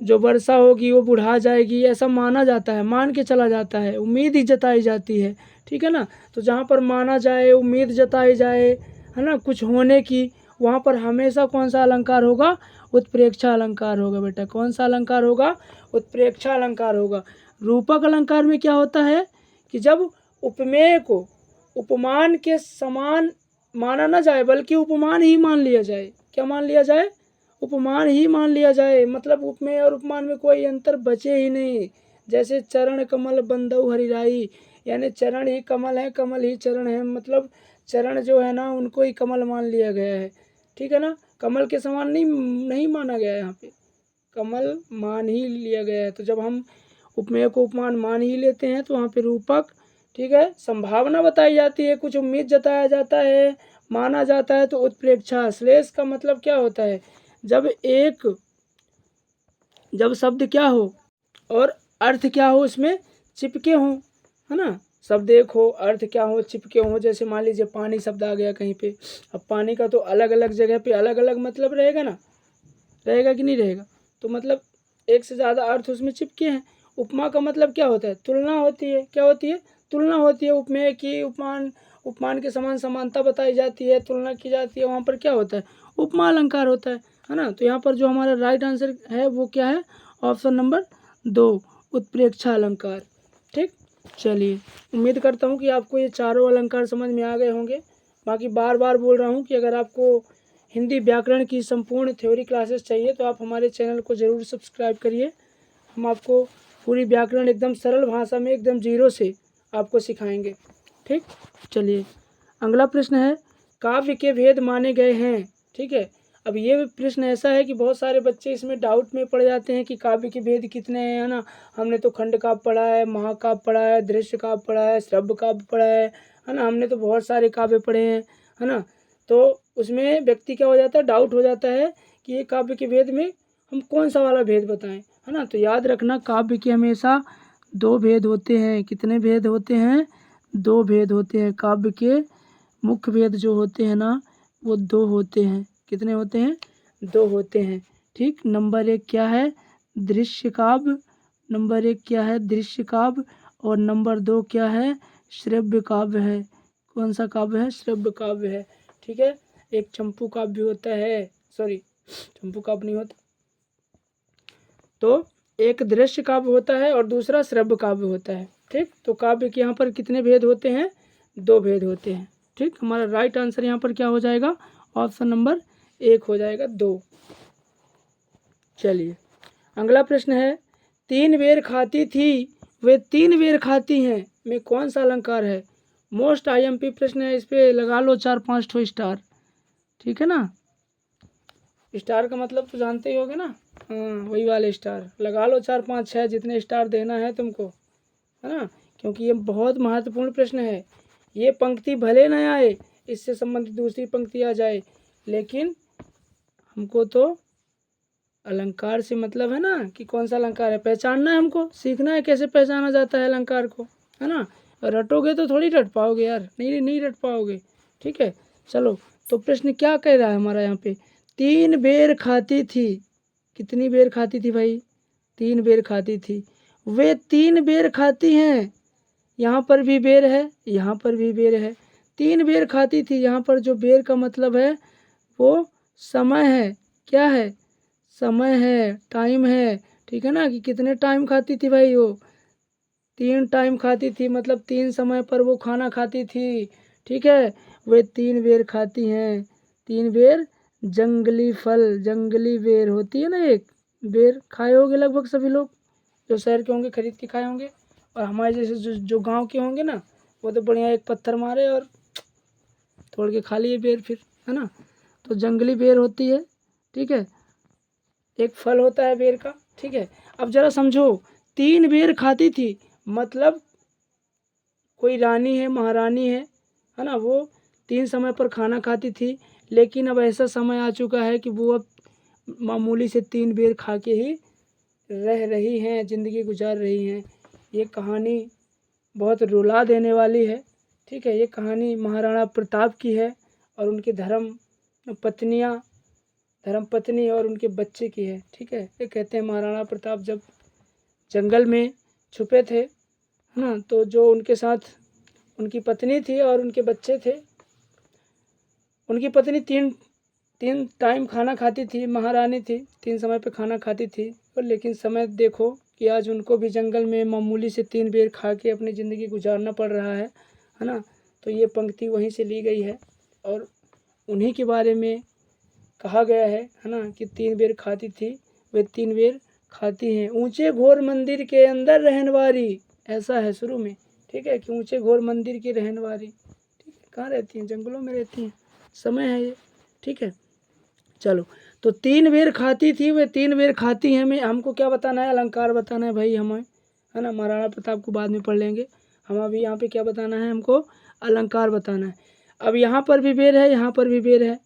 जो वर्षा होगी वो बुढ़ा जाएगी, ऐसा माना जाता है, मान के चला जाता है, उम्मीद ही जताई जाती है, ठीक है ना। तो जहाँ पर माना जाए, उम्मीद जताई जाए, है ना, कुछ होने की, वहाँ पर हमेशा कौन सा अलंकार होगा? उत्प्रेक्षा अलंकार होगा बेटा। कौन सा अलंकार होगा? उत्प्रेक्षा अलंकार होगा। रूपक अलंकार में क्या होता है कि जब उपमेय को उपमान के समान माना ना जाए बल्कि उपमान ही मान लिया जाए। क्या मान लिया जाए? उपमान ही मान लिया जाए, मतलब उपमेय और उपमान में कोई अंतर बचे ही नहीं। जैसे चरण कमल बंदौ हरिराई, यानी चरण ही कमल है, कमल ही चरण है, मतलब चरण जो है ना उनको ही कमल मान लिया गया है, ठीक है ना। कमल के समान नहीं माना गया है, यहाँ पे कमल मान ही लिया गया है। तो जब हम उपमेय को उपमान मान ही लेते हैं तो वहाँ पे रूपक, ठीक है, संभावना बताई जाती है, कुछ उम्मीद जताया जाता है, माना जाता है। तो उत्प्रेक्षा श्लेष का मतलब क्या होता है? जब शब्द क्या हो और अर्थ क्या हो, उसमें चिपके हों, है ना। शब्द एक हो, अर्थ क्या हो, चिपके हों। जैसे मान लीजिए पानी शब्द आ गया कहीं पे, अब पानी का तो अलग अलग जगह पे अलग अलग मतलब रहेगा ना, रहेगा कि नहीं रहेगा? तो मतलब एक से ज़्यादा अर्थ उसमें चिपके हैं। उपमा का मतलब क्या होता है? तुलना होती है। क्या होती है? तुलना होती है। उपमेय की उपमान के समान समानता बताई जाती है, तुलना की जाती है, वहाँ पर क्या होता है? उपमा अलंकार होता है ना। तो यहाँ पर जो हमारा राइट आंसर है वो क्या है? ऑप्शन नंबर 2, उत्प्रेक्षा अलंकार। ठीक, चलिए, उम्मीद करता हूँ कि आपको ये चारों अलंकार समझ में आ गए होंगे। बाकी बार बार बोल रहा हूँ कि अगर आपको हिंदी व्याकरण की संपूर्ण थ्योरी क्लासेस चाहिए तो आप हमारे चैनल को ज़रूर सब्सक्राइब करिए। हम आपको पूरी व्याकरण एकदम सरल भाषा में एकदम जीरो से आपको सिखाएंगे। ठीक, चलिए, अगला प्रश्न है, काव्य के भेद माने गए हैं। ठीक है, अब ये प्रश्न ऐसा है कि बहुत सारे बच्चे इसमें डाउट में पड़ जाते हैं कि काव्य के भेद कितने हैं, है ना। हमने तो खंड काव्य पढ़ा है, महाकाव्य पढ़ा है, दृश्य काव्य पढ़ा है, श्रव्य काव्य पढ़ा है ना। हमने तो बहुत सारे काव्य पढ़े हैं, है ना। तो उसमें व्यक्ति क्या हो जाता है, डाउट हो जाता है कि ये काव्य के भेद में हम कौन सा वाला भेद बताएं, है ना। तो याद रखना, काव्य के हमेशा 2 भेद होते हैं। कितने भेद होते हैं? 2 भेद होते हैं। काव्य के मुख्य भेद जो होते हैं ना वो 2 होते हैं। कितने होते हैं? 2 होते हैं। ठीक, नंबर 1 क्या है? दृश्य काव्य। नंबर 1 क्या है? दृश्य काव्य। और नंबर 2 क्या है? श्रव्य काव्य है। कौन सा काव्य है? श्रव्य काव्य है। ठीक है, एक चंपू काव्य होता है, सॉरी चंपू काव्य नहीं होता, तो एक दृश्य काव्य होता है और दूसरा श्रव्य काव्य होता है। ठीक, तो काव्य के यहाँ पर कितने भेद होते हैं? 2 भेद होते हैं। ठीक, हमारा राइट आंसर यहाँ पर क्या हो जाएगा? ऑप्शन नंबर 1 हो जाएगा, 2। चलिए, अगला प्रश्न है, 3 बेर खाती थी वे 3 बेर खाती हैं में कौन सा अलंकार है? मोस्ट IMP प्रश्न है, इस पे लगा लो 4-5 ठो स्टार। ठीक है ना, स्टार का मतलब तो जानते ही होगे ना, हाँ वही वाले स्टार लगा लो, 4-5-6 जितने स्टार देना है तुमको, है ना। क्योंकि ये बहुत महत्वपूर्ण प्रश्न है। ये पंक्ति भले न आए, इससे संबंधित दूसरी पंक्ति आ जाए, लेकिन हमको तो अलंकार से मतलब है ना कि कौन सा अलंकार है, पहचानना है हमको, सीखना है कैसे पहचाना जाता है अलंकार को, है ना। रटोगे तो थोड़ी रट पाओगे यार, नहीं रट पाओगे। ठीक है, चलो, तो प्रश्न क्या कह रहा है हमारा यहाँ पे? 3 बेर खाती थी। कितनी बेर खाती थी भाई? 3 बेर खाती थी। वे 3 बेर खाती हैं। यहाँ पर भी बेर है, यहाँ पर भी बेर है। 3 बेर खाती थी, यहाँ पर जो बेर का मतलब है वो समय है। क्या है? समय है, टाइम है। ठीक है ना, कि कितने टाइम खाती थी भाई वो? 3 टाइम खाती थी, मतलब 3 समय पर वो खाना खाती थी। ठीक है, वे 3 बेर खाती हैं। 3 बेर जंगली फल, जंगली बेर होती है ना, एक बेर खाए होंगे लगभग सभी लोग, जो शहर के होंगे खरीद के खाए होंगे, और हमारे जैसे जो गांव के होंगे ना, वो तो बढ़िया एक पत्थर मारे और तोड़ के खा लिए बेर फिर, है ना। तो जंगली बेर होती है। ठीक है, एक फल होता है बेर का। ठीक है, अब जरा समझो, 3 बेर खाती थी मतलब कोई रानी है, महारानी है ना, वो 3 समय पर खाना खाती थी, लेकिन अब ऐसा समय आ चुका है कि वो अब मामूली से 3 बेर खा के ही रह रही हैं, ज़िंदगी गुजार रही हैं। ये कहानी बहुत रुला देने वाली है। ठीक है, ये कहानी महाराणा प्रताप की है और उनके धर्म पत्नियाँ, धर्मपत्नी और उनके बच्चे की है। ठीक है, ये कहते हैं महाराणा प्रताप जब जंगल में छुपे थे, है ना, तो जो उनके साथ उनकी पत्नी थी और उनके बच्चे थे। उनकी पत्नी तीन टाइम खाना खाती थी, महारानी थी, 3 समय पे खाना खाती थी। और लेकिन समय देखो कि आज उनको भी जंगल में मामूली से 3 बेर खा के अपनी ज़िंदगी गुजारना पड़ रहा है ना। तो ये पंक्ति वहीं से ली गई है और उन्हीं के बारे में कहा गया है ना, कि 3 बेर खाती थी, वे 3 बेर खाती हैं। ऊंचे घोर मंदिर के अंदर रहनवारी, ऐसा है शुरू में। ठीक है, कि ऊंचे घोर मंदिर की रहनवारी। ठीक है, कहाँ रहती हैं? जंगलों में रहती हैं, समय है ये। ठीक है, चलो, तो 3 बेर खाती थी, वे 3 बेर खाती हैं। हमें हमको क्या बताना है? अलंकार बताना है भाई हमें, है ना। महाराणा प्रताप को बाद में पढ़ लेंगे, हम अभी यहाँ पे क्या बताना है? हमको अलंकार बताना है। अब यहाँ पर भी बेर है, यहाँ पर भी बेर है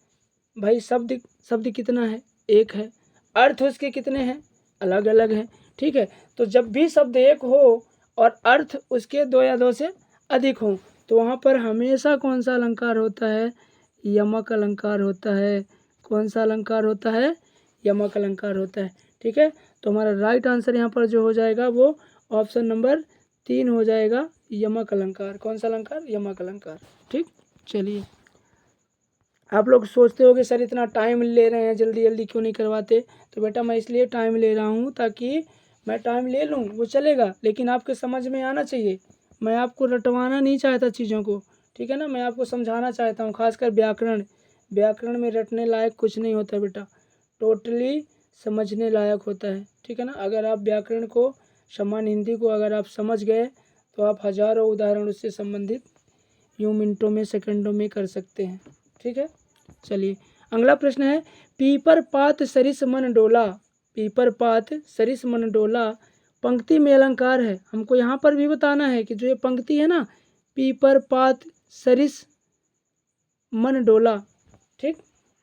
भाई। शब्द कितना है? एक है। अर्थ उसके कितने हैं? अलग अलग हैं। ठीक है, तो जब भी शब्द एक हो और अर्थ उसके 2 या 2 से अधिक हो, तो वहाँ पर हमेशा कौन सा अलंकार होता है? यमक अलंकार होता है। कौन सा अलंकार होता है? यमक अलंकार होता है। ठीक है, तो हमारा राइट आंसर यहाँ पर जो हो जाएगा वो ऑप्शन नंबर 3 हो जाएगा, यमक अलंकार। कौन सा अलंकार? यमक अलंकार। ठीक, चलिए। आप लोग सोचते होगे सर इतना टाइम ले रहे हैं, जल्दी जल्दी क्यों नहीं करवाते? तो बेटा मैं इसलिए टाइम ले रहा हूँ ताकि मैं टाइम ले लूँ वो चलेगा, लेकिन आपके समझ में आना चाहिए। मैं आपको रटवाना नहीं चाहता चीज़ों को, ठीक है ना। मैं आपको समझाना चाहता हूँ, खासकर व्याकरण में रटने लायक कुछ नहीं होता बेटा, टोटली समझने लायक होता है। ठीक है ना, अगर आप व्याकरण को, सामान्य हिंदी को अगर आप समझ गए तो आप हजारों उदाहरण उससे संबंधित यूँ मिनटों में, सेकंडों में कर सकते हैं। ठीक है, चलिए अगला प्रश्न है, पीपर पात सरिस मन डोला। पीपर पात सरिस मन डोला पंक्ति में अलंकार है। हमको यहाँ पर भी बताना है कि जो ये पंक्ति है ना, पीपर पात सरिस मन डोला, ठीक,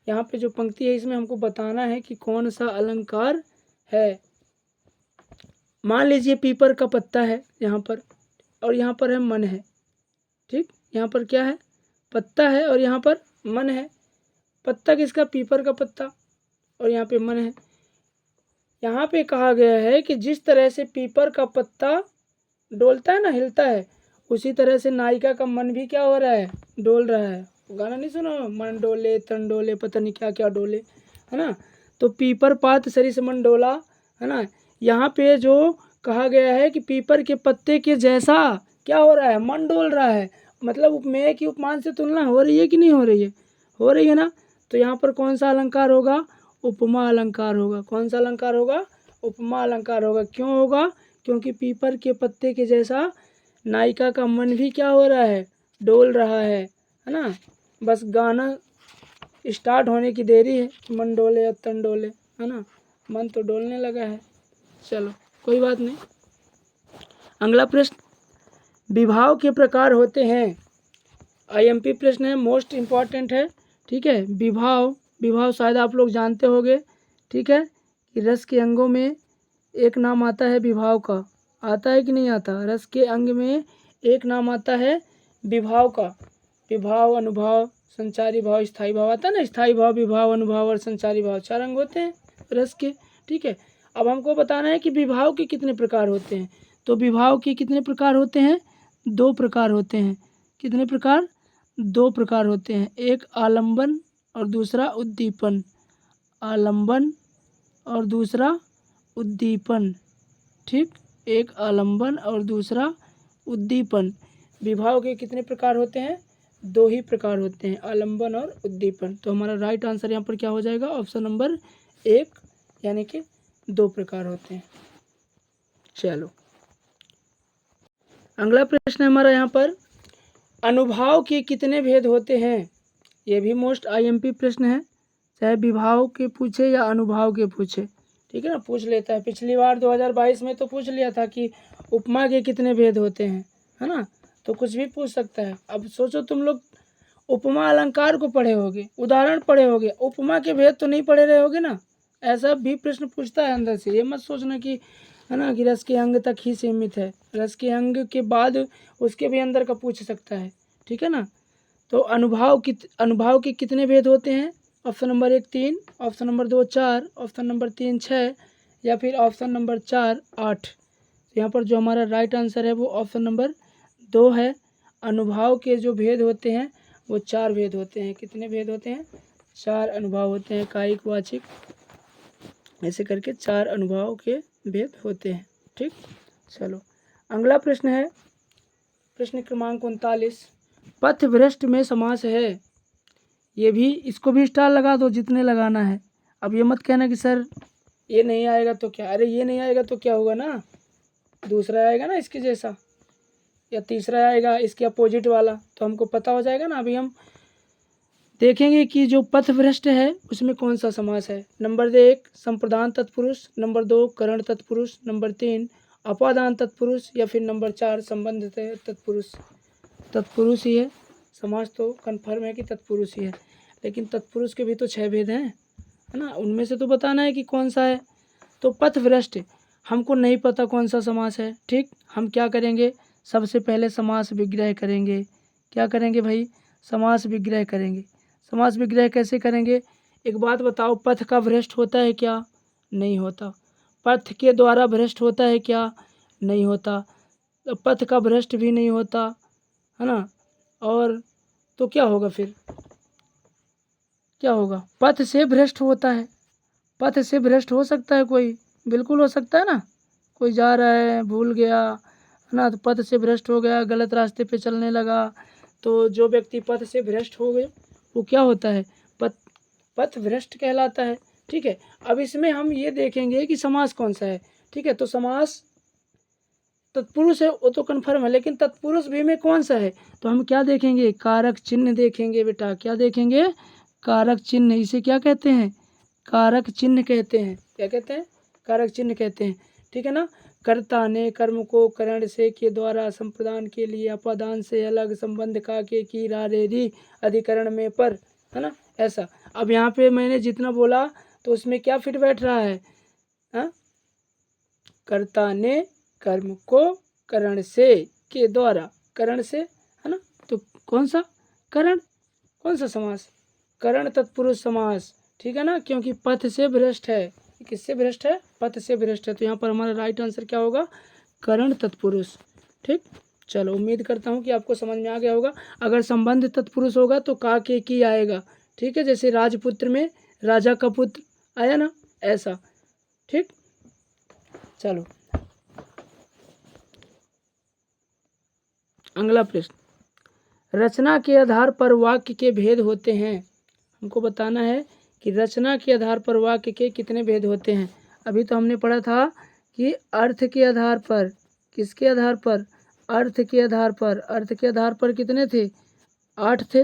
यहाँ पे जो पंक्ति है इसमें हमको बताना है कि कौन सा अलंकार है। मान लीजिए पीपर का पत्ता है यहाँ पर, और यहाँ पर है मन है। ठीक, यहाँ पर क्या है? पत्ता है और यहाँ पर मन है। पत्ता किसका? पीपर का पत्ता, और यहाँ पे मन है। यहाँ पे कहा गया है कि जिस तरह से पीपर का पत्ता डोलता है ना, हिलता है, उसी तरह से नायिका का मन भी क्या हो रहा है? डोल रहा है। गाना नहीं सुनो, मन डोले तन डोले, पता नहीं क्या क्या डोले, है ना। तो पीपर पात सरिस मन डोला, है ना। यहाँ पे जो कहा गया है कि पीपर के पत्ते के जैसा क्या हो रहा है? मन डोल रहा है। मतलब उपमेय की उपमान से तुलना हो रही है कि नहीं हो रही है? हो रही है ना। तो यहाँ पर कौन सा अलंकार होगा? उपमा अलंकार होगा। कौन सा अलंकार होगा? उपमा अलंकार होगा। क्यों होगा? क्योंकि पीपर के पत्ते के जैसा नायिका का मन भी क्या हो रहा है? डोल रहा है ना। बस गाना स्टार्ट होने की देरी है, मन डोले या तन डोले, है ना। मन तो डोलने लगा है। चलो कोई बात नहीं। अगला प्रश्न, विभाव के प्रकार होते हैं। IMP प्रश्न है, मोस्ट इम्पॉर्टेंट है। ठीक है, विभाव शायद आप लोग जानते होंगे। ठीक है, कि रस के अंगों में एक नाम आता है विभाव का। आता है कि नहीं आता? रस के अंग में एक नाम आता है विभाव का। विभाव, अनुभाव, संचारी भाव, स्थायी भाव आता है ना। स्थायी भाव, विभाव, अनुभाव और संचारी भाव, 4 अंग होते हैं रस के। ठीक है, अब हमको बताना है कि विभाव के कितने प्रकार होते हैं। तो विभाव के कितने प्रकार होते हैं? 2 प्रकार होते हैं। कितने प्रकार? 2 प्रकार होते हैं। एक आलंबन और दूसरा उद्दीपन। आलंबन और दूसरा उद्दीपन। ठीक, एक आलंबन और दूसरा उद्दीपन। विभाव के कितने प्रकार होते हैं? 2 ही प्रकार होते हैं, आलंबन और उद्दीपन। तो हमारा राइट आंसर यहाँ पर क्या हो जाएगा? ऑप्शन नंबर 1, यानी कि 2 प्रकार होते हैं। चलो अगला प्रश्न है हमारा यहाँ पर, अनुभाव के कितने भेद होते हैं? ये भी मोस्ट IMP प्रश्न है, चाहे विभाव के पूछे या अनुभाव के पूछे। ठीक है ना, पूछ लेता है। पिछली बार 2022 में तो पूछ लिया था कि उपमा के कितने भेद होते हैं, है ना। तो कुछ भी पूछ सकता है। अब सोचो तुम लोग उपमा अलंकार को पढ़े होगे, उदाहरण पढ़े होगे, उपमा के भेद तो नहीं पढ़े रहे होगे ना। ऐसा भी प्रश्न पूछता है अंदर से। ये मत सोचना कि, है ना, कि रस के अंग तक ही सीमित है। रस के अंग के बाद उसके भी अंदर का पूछ सकता है। ठीक है ना। तो अनुभाव के कितने भेद होते हैं? Option number 1 3, option number 2 4, option number 3 6 या फिर ऑप्शन नंबर 4 8। यहाँ पर जो हमारा राइट आंसर है वो ऑप्शन नंबर 2 है। अनुभाव के जो भेद होते हैं वो 4 भेद होते हैं। कितने भेद होते हैं? 4 अनुभाव होते हैं। कायिक, वाचिक, ऐसे करके 4 अनुभाव के भेद होते हैं। ठीक, चलो अगला प्रश्न है प्रश्न क्रमांक 39। पथभ्रष्ट में समास है। ये भी, इसको भी स्टार लगा दो जितने लगाना है। अब ये मत कहना कि सर ये नहीं आएगा तो क्या, अरे ये नहीं आएगा तो क्या होगा ना, दूसरा आएगा ना इसके जैसा, या तीसरा आएगा इसके अपोजिट वाला, तो हमको पता हो जाएगा ना। अभी हम देखेंगे कि जो पथभ्रष्ट है उसमें कौन सा समास है। नंबर 1 संप्रदान तत्पुरुष, नंबर 2 करण तत्पुरुष, नंबर 3 अपादान तत्पुरुष या फिर नंबर 4 संबंध तत्पुरुष। तत्पुरुष ही है, समास तो कन्फर्म है कि तत्पुरुष ही है, लेकिन तत्पुरुष के भी तो 6 भेद हैं, है ना, उनमें से तो बताना है कि कौन सा है। तो पथभ्रष्ट हमको नहीं पता कौन सा समास है। ठीक, हम क्या करेंगे, सबसे पहले समास विग्रह करेंगे। क्या करेंगे भाई? समास विग्रह करेंगे। समास विग्रह कैसे करेंगे? एक बात बताओ, पथ का भ्रष्ट होता है क्या? नहीं होता। पथ के द्वारा भ्रष्ट होता है क्या? नहीं होता। तो पथ का भ्रष्ट भी नहीं होता, है ना। और तो क्या होगा फिर? क्या होगा? पथ से भ्रष्ट होता है। पथ से भ्रष्ट हो सकता है कोई? बिल्कुल हो सकता है ना। कोई जा रहा है, भूल गया, है ना, तो पथ से भ्रष्ट हो गया, गलत रास्ते पे चलने लगा, तो जो व्यक्ति पथ से भ्रष्ट हो गए वो क्या होता है? पथ भ्रष्ट कहलाता है। ठीक है, अब इसमें हम ये देखेंगे कि समास कौन सा है। ठीक है, तो समास तत्पुरुष है वो तो कन्फर्म है, लेकिन तत्पुरुष भी में कौन सा है? तो हम क्या देखेंगे? कारक चिन्ह देखेंगे बेटा। क्या देखेंगे? कारक चिन्ह। इसे क्या कहते हैं? कारक चिन्ह कहते हैं। क्या कहते हैं? कारक चिन्ह कहते हैं। ठीक है ना। कर्ता ने कर्म को करण से के द्वारा संप्रदान के लिए अपादान से अलग संबंध का के की रा रे री अधिकरण में पर, है ना, ऐसा। अब यहाँ पे मैंने जितना बोला तो उसमें क्या फिट बैठ रहा है? हाँ, कर्ता ने कर्म को करण से के द्वारा, करण से, है ना, तो कौन सा करण? कौन सा समास? करण तत्पुरुष समास। ठीक है ना, क्योंकि पथ से भ्रष्ट है। किससे भ्रष्ट है? पथ से भ्रष्ट है। तो यहाँ पर हमारा राइट आंसर क्या होगा? करण तत्पुरुष। ठीक, चलो उम्मीद करता हूँ कि आपको समझ में आ गया होगा। अगर संबंध तत्पुरुष होगा तो का के की आएगा। ठीक है, जैसे राजपुत्र में राजा का पुत्र आया ना, ऐसा। ठीक, चलो अगला प्रश्न, रचना के आधार पर वाक्य के भेद होते हैं। हमको बताना है कि रचना के आधार पर वाक्य के कितने भेद होते हैं। अभी तो हमने पढ़ा था कि अर्थ के आधार पर, किसके आधार पर? अर्थ के आधार पर। अर्थ के आधार पर कितने थे? 8 थे।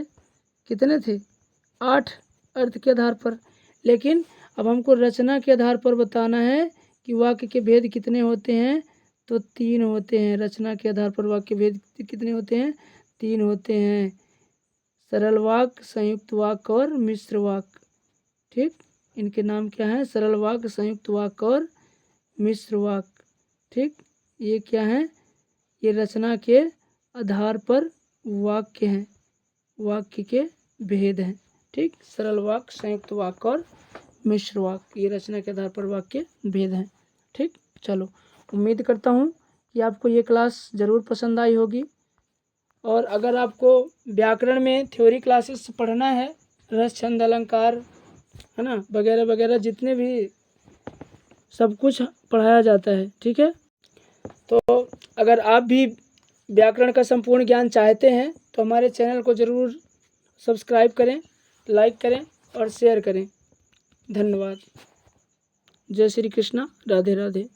कितने थे? 8 अर्थ के आधार पर। लेकिन अब हमको रचना के आधार पर बताना है कि वाक्य के भेद कितने होते हैं। तो 3 होते हैं। रचना के आधार पर वाक्य भेद कितने होते हैं? 3 होते हैं। सरल वाक्य, संयुक्त वाक्य और मिश्र वाक्य। ठीक, इनके नाम क्या है? सरल वाक्य, संयुक्त वाक्य और मिश्र वाक्य। ठीक, ये क्या है? ये रचना के आधार पर वाक्य हैं, वाक्य के भेद हैं। ठीक, सरल वाक्य, संयुक्त वाक्य और मिश्र वाक्य, ये रचना के आधार पर वाक्य भेद हैं। ठीक, चलो उम्मीद करता हूँ कि आपको ये क्लास ज़रूर पसंद आई होगी। और अगर आपको व्याकरण में थ्योरी क्लासेस पढ़ना है, रस छंद अलंकार, है ना, वगैरह वगैरह, जितने भी सब कुछ पढ़ाया जाता है। ठीक है, तो अगर आप भी व्याकरण का संपूर्ण ज्ञान चाहते हैं तो हमारे चैनल को ज़रूर सब्सक्राइब करें, लाइक करें और शेयर करें। धन्यवाद। जय श्री कृष्णा, राधे राधे।